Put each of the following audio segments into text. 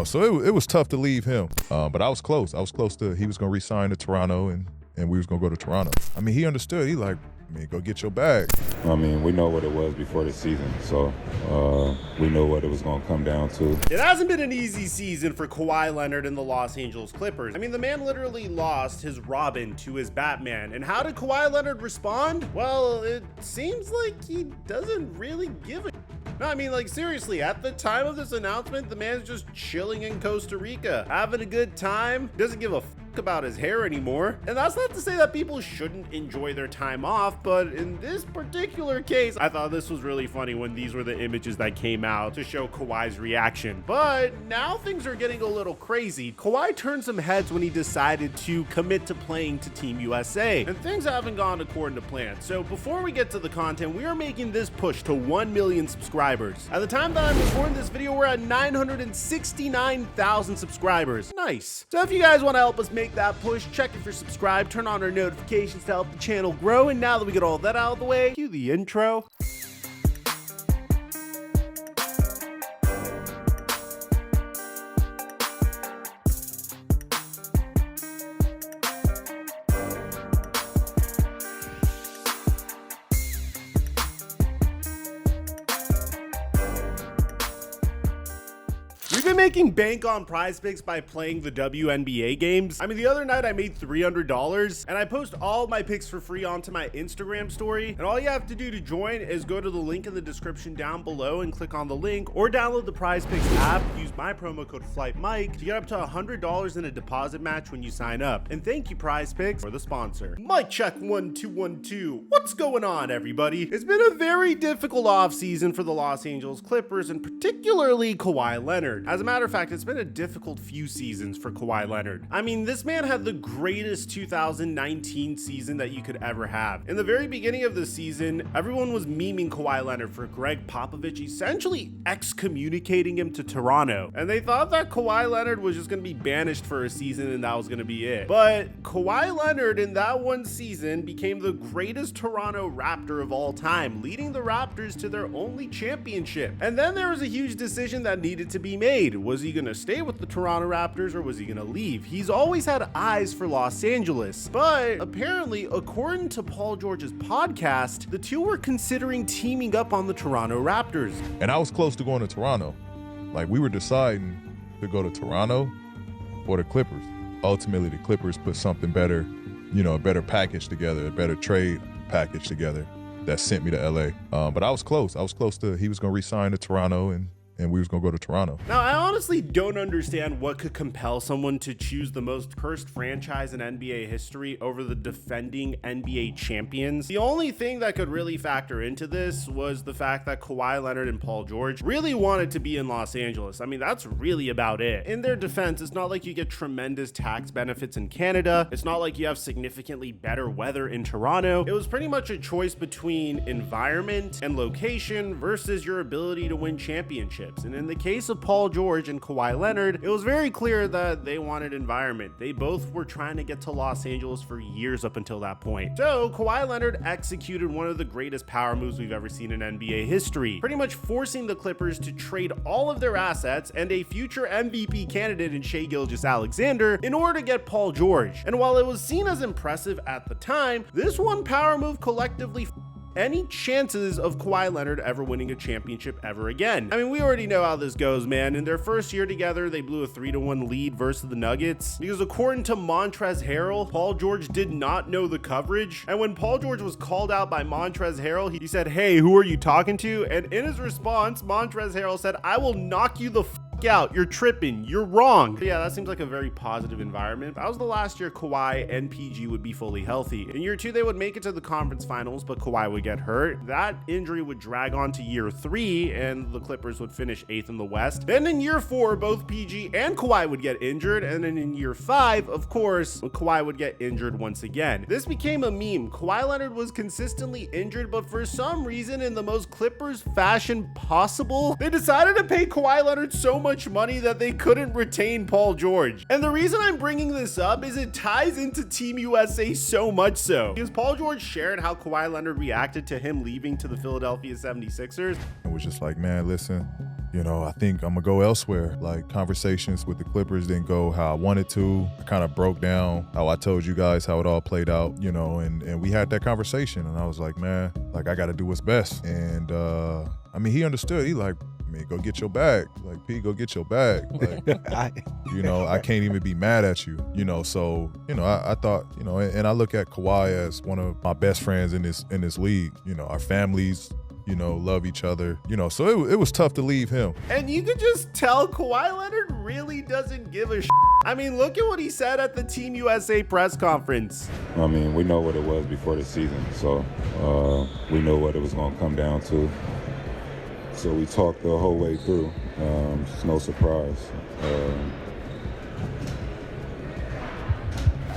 So it was tough to leave him. But I was close. He was going to re-sign to Toronto, and we was going to go to Toronto. I mean, he understood. He like, go get your bag. I mean, we know what it was before the season, so we know what it was going to come down to. It hasn't been an easy season for Kawhi Leonard and the Los Angeles Clippers. I mean, the man literally lost his Robin to his Batman. And how did Kawhi Leonard respond? Well, it seems like he doesn't really give a... No, I mean, like, seriously, at the time of this announcement, the man's just chilling in Costa Rica, having a good time, doesn't give a f about his hair anymore. And that's not to say that people shouldn't enjoy their time off, but in this particular case, I thought this was really funny when these were the images that came out to show Kawhi's reaction. But now things are getting a little crazy. Kawhi turned some heads when he decided to commit to playing to Team USA, and things haven't gone according to plan. So before we get to the content, we are making this push to 1 million subscribers. At the time that I'm recording this video, we're at 969,000 subscribers. Nice. So if you guys want to help us make that push, check if you're subscribed, turn on our notifications to help the channel grow. And now that we get all that out of the way, cue the intro. We've been making bank on Prize Picks by playing the WNBA games. I mean, the other night I made $300, and I post all of my picks for free onto my Instagram story. And all you have to do to join is go to the link in the description down below and click on the link, or download the Prize Picks app. Use my promo code FlightMike to get up to $100 in a deposit match when you sign up. And thank you, Prize Picks, for the sponsor. Mic check 1 2 1 2. What's going on, everybody? It's been a very difficult offseason for the Los Angeles Clippers, and particularly Kawhi Leonard. As a matter of fact, it's been a difficult few seasons for Kawhi Leonard. I mean, this man had the greatest 2019 season that you could ever have. In the very beginning of the season, everyone was memeing Kawhi Leonard for Greg Popovich essentially excommunicating him to Toronto. And they thought that Kawhi Leonard was just going to be banished for a season and that was going to be it. But Kawhi Leonard in that one season became the greatest Toronto Raptor of all time, leading the Raptors to their only championship. And then there was a huge decision that needed to be made. Was he going to stay with the Toronto Raptors or was he going to leave? He's always had eyes for Los Angeles, but apparently, according to Paul George's podcast, the two were considering teaming up on the Toronto Raptors. And I was close to going to Toronto. Like, we were deciding to go to Toronto or the Clippers. Ultimately, the Clippers put something better, a better package together, a better trade package together that sent me to LA. But I was close. He was going to re-sign to Toronto, and we was gonna go to Toronto. Now, I honestly don't understand what could compel someone to choose the most cursed franchise in NBA history over the defending NBA champions. The only thing that could really factor into this was the fact that Kawhi Leonard and Paul George really wanted to be in Los Angeles. I mean, that's really about it. In their defense, it's not like you get tremendous tax benefits in Canada. It's not like you have significantly better weather in Toronto. It was pretty much a choice between environment and location versus your ability to win championships. And in the case of Paul George and Kawhi Leonard, it was very clear that they wanted environment. They both were trying to get to Los Angeles for years up until that point. So Kawhi Leonard executed one of the greatest power moves we've ever seen in NBA history, pretty much forcing the Clippers to trade all of their assets and a future MVP candidate in Shai Gilgeous-Alexander in order to get Paul George. And while it was seen as impressive at the time, this one power move collectively any chances of Kawhi Leonard ever winning a championship ever again. I mean, we already know how this goes, man. In their first year together, they blew a 3-1 lead versus the Nuggets because according to Montrezl Harrell, Paul George did not know the coverage. And when Paul George was called out by Montrezl Harrell, he said, "Hey, who are you talking to?" And in his response, Montrezl Harrell said, "I will knock you the out. You're tripping. You're wrong." But yeah, that seems like a very positive environment. That was the last year Kawhi and PG would be fully healthy. In year 2, they would make it to the conference finals, but Kawhi would get hurt. That injury would drag on to year 3, and the Clippers would finish 8th in the West. Then in year 4, both PG and Kawhi would get injured, and then in year 5, of course, Kawhi would get injured once again. This became a meme. Kawhi Leonard was consistently injured, but for some reason, in the most Clippers fashion possible, they decided to pay Kawhi Leonard so much money that they couldn't retain Paul George. And the reason I'm bringing this up is it ties into Team USA so much so, because Paul George shared how Kawhi Leonard reacted to him leaving to the Philadelphia 76ers. It was just like, man, listen, I think I'm gonna go elsewhere. Like, conversations with the Clippers didn't go how I wanted to. I kind of broke down how I told you guys how it all played out, and we had that conversation, and I was like, man, like, I gotta do what's best. And he understood. He like, man, go get your bag. Like, P, go get your bag. Like, I can't even be mad at you. So, I thought, and I look at Kawhi as one of my best friends in this league. Our families, love each other, so it was tough to leave him. And you could just tell Kawhi Leonard really doesn't give a I mean, look at what he said at the Team USA press conference. I mean, we know what it was before the season, so we know what it was going to come down to. So we talked the whole way through. It's no surprise.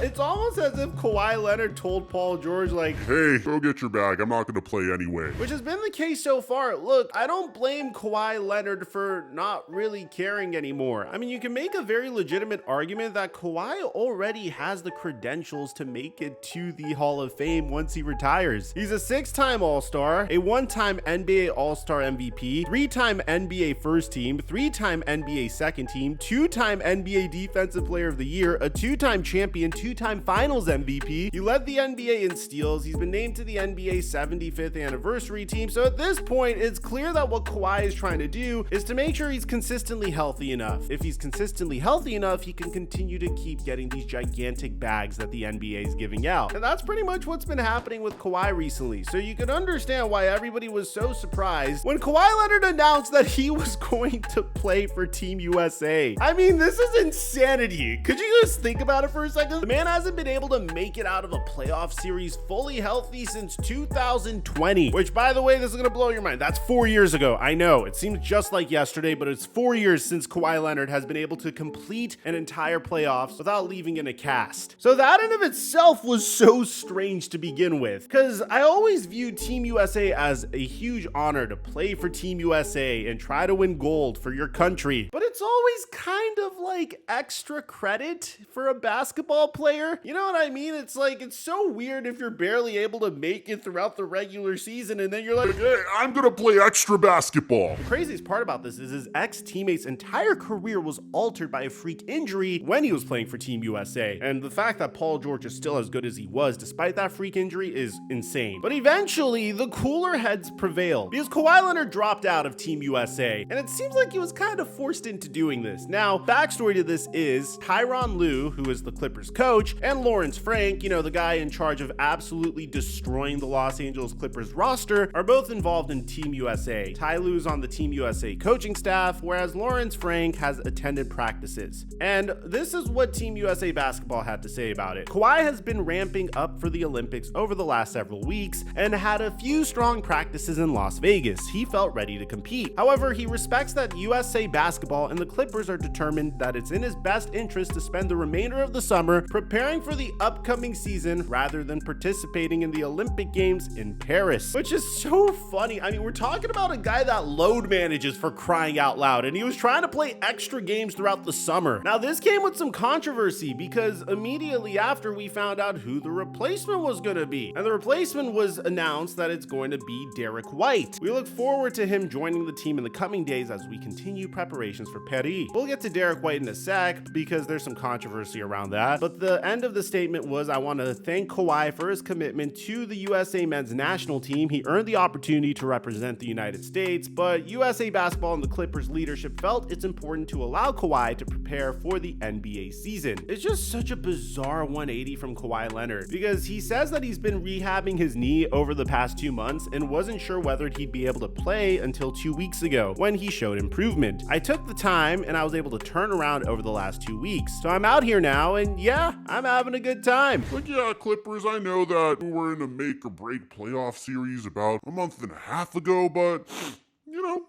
It's almost as if Kawhi Leonard told Paul George, like, hey, go get your bag. I'm not going to play anyway. Which has been the case so far. Look, I don't blame Kawhi Leonard for not really caring anymore. I mean, you can make a very legitimate argument that Kawhi already has the credentials to make it to the Hall of Fame once he retires. He's a 6-time All-Star, a 1-time NBA All-Star MVP, 3-time NBA First Team, 3-time NBA Second Team, 2-time NBA Defensive Player of the Year, a 2-time champion, 2-time Finals MVP. He led the NBA in steals. He's been named to the NBA 75th anniversary team. So at this point, it's clear that what Kawhi is trying to do is to make sure he's consistently healthy enough. If he's consistently healthy enough, he can continue to keep getting these gigantic bags that the NBA is giving out. And that's pretty much what's been happening with Kawhi recently. So you can understand why everybody was so surprised when Kawhi Leonard announced that he was going to play for Team USA. I mean, this is insanity. Could you just think about it for a second? The man hasn't been able to make it out of a playoff series fully healthy since 2020, which, by the way, this is going to blow your mind. That's 4 years ago. I know it seems just like yesterday, but it's 4 years since Kawhi Leonard has been able to complete an entire playoffs without leaving in a cast. So that in of itself was so strange to begin with, because I always viewed Team USA as a huge honor to play for Team USA and try to win gold for your country. But it's always kind of like extra credit for a basketball player. You know what I mean? It's like, it's so weird if you're barely able to make it throughout the regular season and then you're like, hey, I'm going to play extra basketball. The craziest part about this is his ex-teammate's entire career was altered by a freak injury when he was playing for Team USA. And the fact that Paul George is still as good as he was despite that freak injury is insane. But eventually, the cooler heads prevailed because Kawhi Leonard dropped out of Team USA. And it seems like he was kind of forced into doing this. Now, backstory to this is Tyronn Lue, who is the Clippers coach, and Lawrence Frank, the guy in charge of absolutely destroying the Los Angeles Clippers roster, are both involved in Team USA. Ty Lue's on the Team USA coaching staff, whereas Lawrence Frank has attended practices. And this is what Team USA basketball had to say about it. Kawhi has been ramping up for the Olympics over the last several weeks and had a few strong practices in Las Vegas. He felt ready to compete. However, he respects that USA basketball and the Clippers are determined that it's in his best interest to spend the remainder of the summer preparing for the upcoming season rather than participating in the Olympic Games in Paris, which is so funny. I mean, we're talking about a guy that load manages, for crying out loud, and he was trying to play extra games throughout the summer. Now, this came with some controversy because immediately after we found out who the replacement was going to be, and the replacement was announced that it's going to be Derrick White. We look forward to him joining the team in the coming days as we continue preparations for Paris. We'll get to Derrick White in a sec because there's some controversy around that, but the end of the statement was, I want to thank Kawhi for his commitment to the USA men's national team. He earned the opportunity to represent the United States, but USA basketball and the Clippers leadership felt it's important to allow Kawhi to prepare for the NBA season. It's just such a bizarre 180 from Kawhi Leonard because he says that he's been rehabbing his knee over the past 2 months and wasn't sure whether he'd be able to play until 2 weeks ago when he showed improvement. I took the time and I was able to turn around over the last 2 weeks. So I'm out here now and yeah, I'm having a good time. But yeah, Clippers, I know that we were in a make or break playoff series about a month and a half ago, but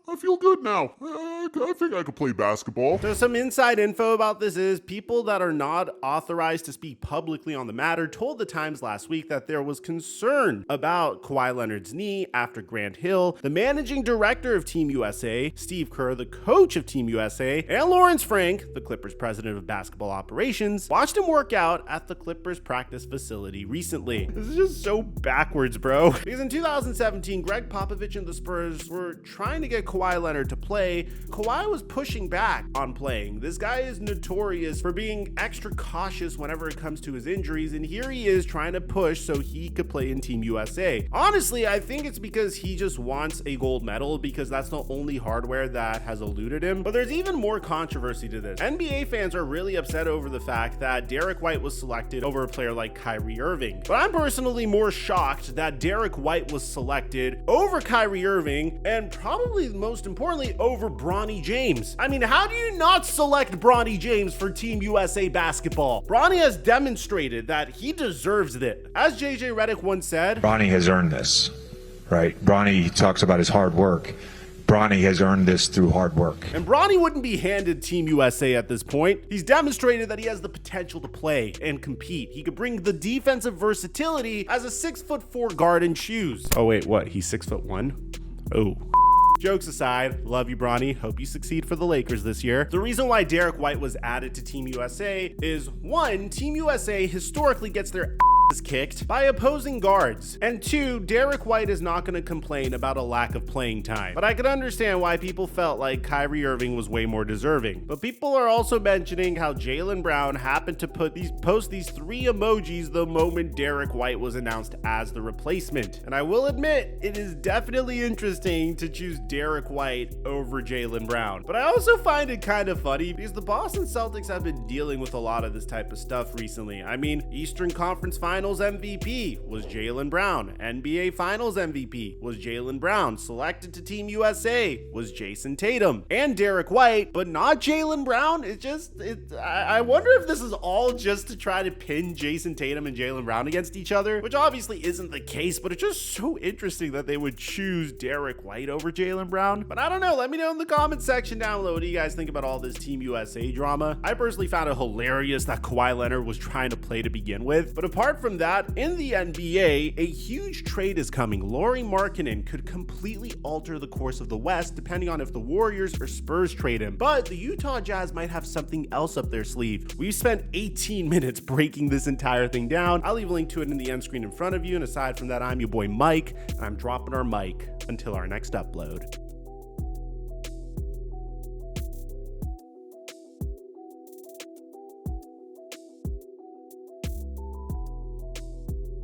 I feel good now. I think I could play basketball. So some inside info about this is people that are not authorized to speak publicly on the matter told the Times last week that there was concern about Kawhi Leonard's knee after Grant Hill, the managing director of Team USA, Steve Kerr, the coach of Team USA, and Lawrence Frank, the Clippers president of basketball operations, watched him work out at the Clippers practice facility recently. This is just so backwards, bro. Because in 2017, Greg Popovich and the Spurs were trying to to get Kawhi Leonard to play, Kawhi was pushing back on playing. This guy is notorious for being extra cautious whenever it comes to his injuries, and here he is trying to push so he could play in Team USA. Honestly, I think it's because he just wants a gold medal, because that's the only hardware that has eluded him. But there's even more controversy to this. NBA fans are really upset over the fact that Derrick White was selected over a player like Kyrie Irving. But I'm personally more shocked that Derrick White was selected over Kyrie Irving, and probably most importantly over Bronny James. I mean, how do you not select Bronny James for Team USA basketball? Bronny has demonstrated that he deserves it. As JJ Redick once said, Bronny has earned this, right? Bronny talks about his hard work. Bronny has earned this through hard work. And Bronny wouldn't be handed Team USA at this point. He's demonstrated that he has the potential to play and compete. He could bring the defensive versatility as a 6'4" guard in shoes. Oh wait, what? He's 6'1"? Oh. Jokes aside, love you, Bronny. Hope you succeed for the Lakers this year. The reason why Derrick White was added to Team USA is, one, Team USA historically gets their is kicked by opposing guards, and two, Derrick White is not going to complain about a lack of playing time. But I could understand why people felt like Kyrie Irving was way more deserving. But people are also mentioning how Jaylen Brown happened to post these 3 emojis the moment Derrick White was announced as the replacement. And I will admit, it is definitely interesting to choose Derrick White over Jaylen Brown. But I also find it kind of funny because the Boston Celtics have been dealing with a lot of this type of stuff recently. I mean, Eastern Conference Finals MVP was Jaylen Brown. NBA Finals MVP was Jaylen Brown. Selected to Team USA was Jayson Tatum and Derrick White, but not Jaylen Brown. I wonder if this is all just to try to pin Jayson Tatum and Jaylen Brown against each other, which obviously isn't the case, but it's just so interesting that they would choose Derrick White over Jaylen Brown. But I don't know. Let me know in the comment section down below. What do you guys think about all this Team USA drama? I personally found it hilarious that Kawhi Leonard was trying to play to begin with, but apart from that, in the NBA, a huge trade is coming. Lauri Markkanen could completely alter the course of the West depending on if the Warriors or Spurs trade him. But the Utah Jazz might have something else up their sleeve. We've spent 18 minutes breaking this entire thing down. I'll leave a link to it in the end screen in front of you. And aside from that, I'm your boy Mike, and I'm dropping our mic until our next upload.